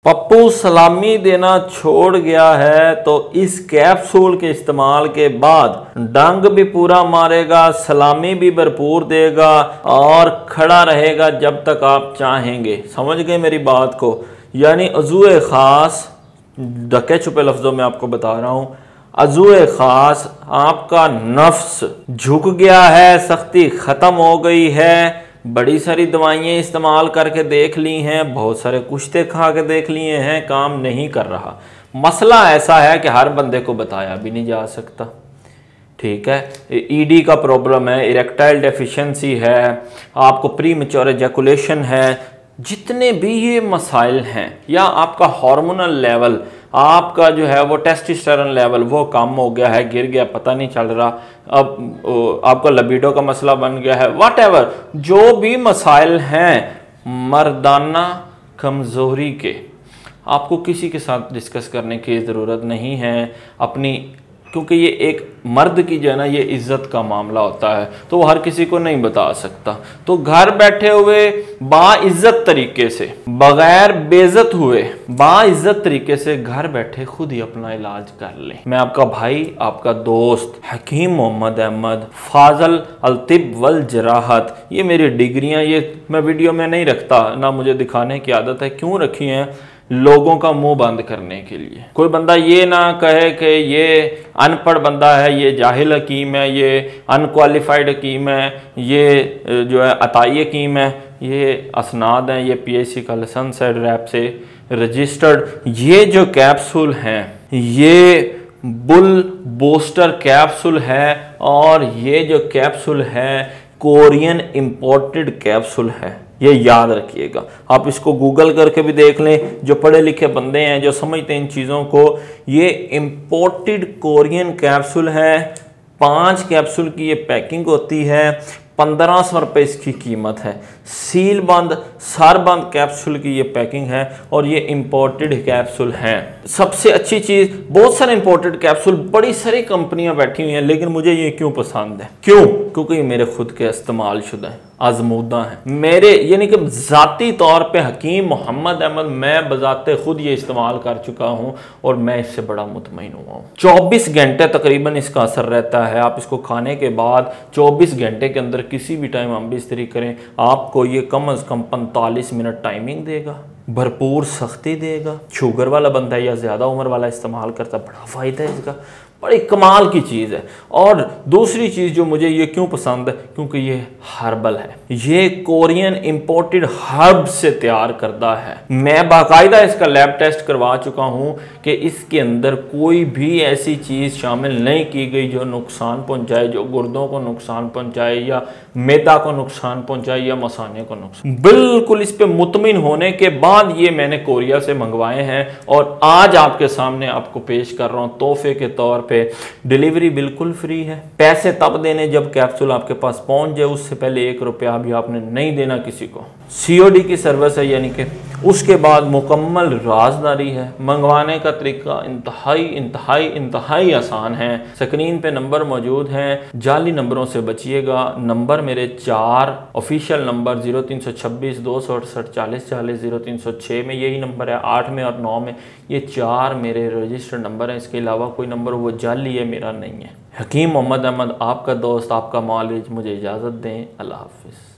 पप्पू सलामी देना छोड़ गया है तो इस कैप्सूल के इस्तेमाल के बाद डंग भी पूरा मारेगा, सलामी भी भरपूर देगा और खड़ा रहेगा जब तक आप चाहेंगे। समझ गए मेरी बात को? यानी अज़ूए ख़ास, ढके छुपे लफ्ज़ों में आपको बता रहा हूँ, अज़ूए ख़ास आपका नफ्स झुक गया है, सख्ती ख़त्म हो गई है। बड़ी सारी दवाइयाँ इस्तेमाल करके देख ली हैं, बहुत सारे कुश्ते खा के देख लिए हैं, काम नहीं कर रहा। मसला ऐसा है कि हर बंदे को बताया भी नहीं जा सकता। ठीक है, ईडी का प्रॉब्लम है, इरेक्टाइल डेफिशिएंसी है, आपको प्री मैच्योर एजैकुलेशन है, जितने भी ये मसाइल हैं, या आपका हार्मोनल लेवल, आपका जो है वो टेस्टोस्टेरोन लेवल वो कम हो गया है, गिर गया, पता नहीं चल रहा, अब आपका लिबिडो का मसला बन गया है, व्हाटएवर जो भी मसाइल हैं मर्दाना कमज़ोरी के, आपको किसी के साथ डिस्कस करने की ज़रूरत नहीं है अपनी, क्योंकि ये एक मर्द की जो है ना ये इज़्ज़त का मामला होता है, तो वो हर किसी को नहीं बता सकता। तो घर बैठे हुए बाइज़्ज़त तरीके से, बगैर बेइज्जत हुए बाइज़्ज़त तरीके से घर बैठे खुद ही अपना इलाज कर लें। मैं आपका भाई, आपका दोस्त हकीम मोहम्मद अहमद, फाजल अल-तिब वल जराहत, ये मेरी डिग्रियां, ये मैं वीडियो में नहीं रखता, ना मुझे दिखाने की आदत है। क्यों रखी हैं? लोगों का मुंह बंद करने के लिए। कोई बंदा ये ना कहे कि ये अनपढ़ बंदा है, ये जाहिल हकीम है, ये अनक्वालिफाइड हकीम है, ये जो है अताई हकीम है, ये असनाद हैं, ये PHC का लाइसेंस है, रैप से रजिस्टर्ड। ये जो कैप्सूल हैं ये बुल बूस्टर कैप्सूल है, और ये जो कैप्सूल है कोरियन इंपोर्टेड कैप्सूल है, ये याद रखिएगा। आप इसको गूगल करके भी देख लें, जो पढ़े लिखे बंदे हैं, जो समझते हैं इन चीज़ों को, ये इंपोर्टेड कोरियन कैप्सूल है। 5 कैप्सूल की ये पैकिंग होती है, 1500 रुपये इसकी कीमत है। सील बंद सर बंद कैप्सूल की ये पैकिंग है, और ये इंपोर्टेड कैप्सूल हैं। सबसे अच्छी चीज़, बहुत सारे इंपोर्टेड कैप्सूल, बड़ी सारी कंपनियां बैठी हुई हैं, लेकिन मुझे ये क्यों पसंद है? क्यों? क्योंकि ये मेरे खुद के इस्तेमाल शुदा हैं, आजमूदा हैं मेरे, यानी कि ज़ाती तौर पे हकीम मोहम्मद अहमद मैं बजाते खुद ये इस्तेमाल कर चुका हूँ, और मैं इससे बड़ा मुतमईन हुआ हूँ। 24 घंटे तकरीबन इसका असर रहता है। आप इसको खाने के बाद 24 घंटे के अंदर किसी भी टाइम हम बिस्तरी करें, आपको ये कम अज़ कम 45 मिनट टाइमिंग देगा, भरपूर सख्ती देगा। शुगर वाला बंदा है या ज़्यादा उम्र वाला इस्तेमाल करता, बड़ा फ़ायदा है इसका, बड़ी कमाल की चीज़ है। और दूसरी चीज़ जो मुझे ये क्यों पसंद है, क्योंकि ये हर्बल है, ये कोरियन इंपोर्टेड हर्ब से तैयार करता है। मैं बाकायदा इसका लैब टेस्ट करवा चुका हूँ कि इसके अंदर कोई भी ऐसी चीज़ शामिल नहीं की गई जो नुकसान पहुँचाए, जो गुर्दों को नुकसान पहुँचाए, या मैदा को नुकसान पहुँचाए, या मसाने को नुकसान। बिल्कुल इस पर मुतमिन होने के बाद ये मैंने कोरिया से मंगवाए हैं, और आज आपके सामने आपको पेश कर रहा हूँ तोहफे के तौर पे। डिलीवरी बिल्कुल फ्री है। पैसे तब देने जब कैप्सूल आपके पास पहुंच जाए, उससे पहले 1 रुपया भी आपने नहीं देना किसी को। COD की सर्विस है, यानी कि उसके बाद मुकम्मल राजदारी है। मंगवाने का तरीका इंतहाई आसान है। स्क्रीन पे नंबर मौजूद हैं, जाली नंबरों से बचिएगा। नंबर मेरे 4 ऑफिशियल नंबर 0326 268 40 40, 0306 में यही नंबर है, 8 में और 9 में, ये 4 मेरे रजिस्टर्ड नंबर हैं। इसके अलावा कोई नंबर वो जाली है, मेरा नहीं है। हकीम मोहम्मद अहमद आपका दोस्त, आपका मालिज, मुझे इजाज़त दें। अल्लाह हाफिज़।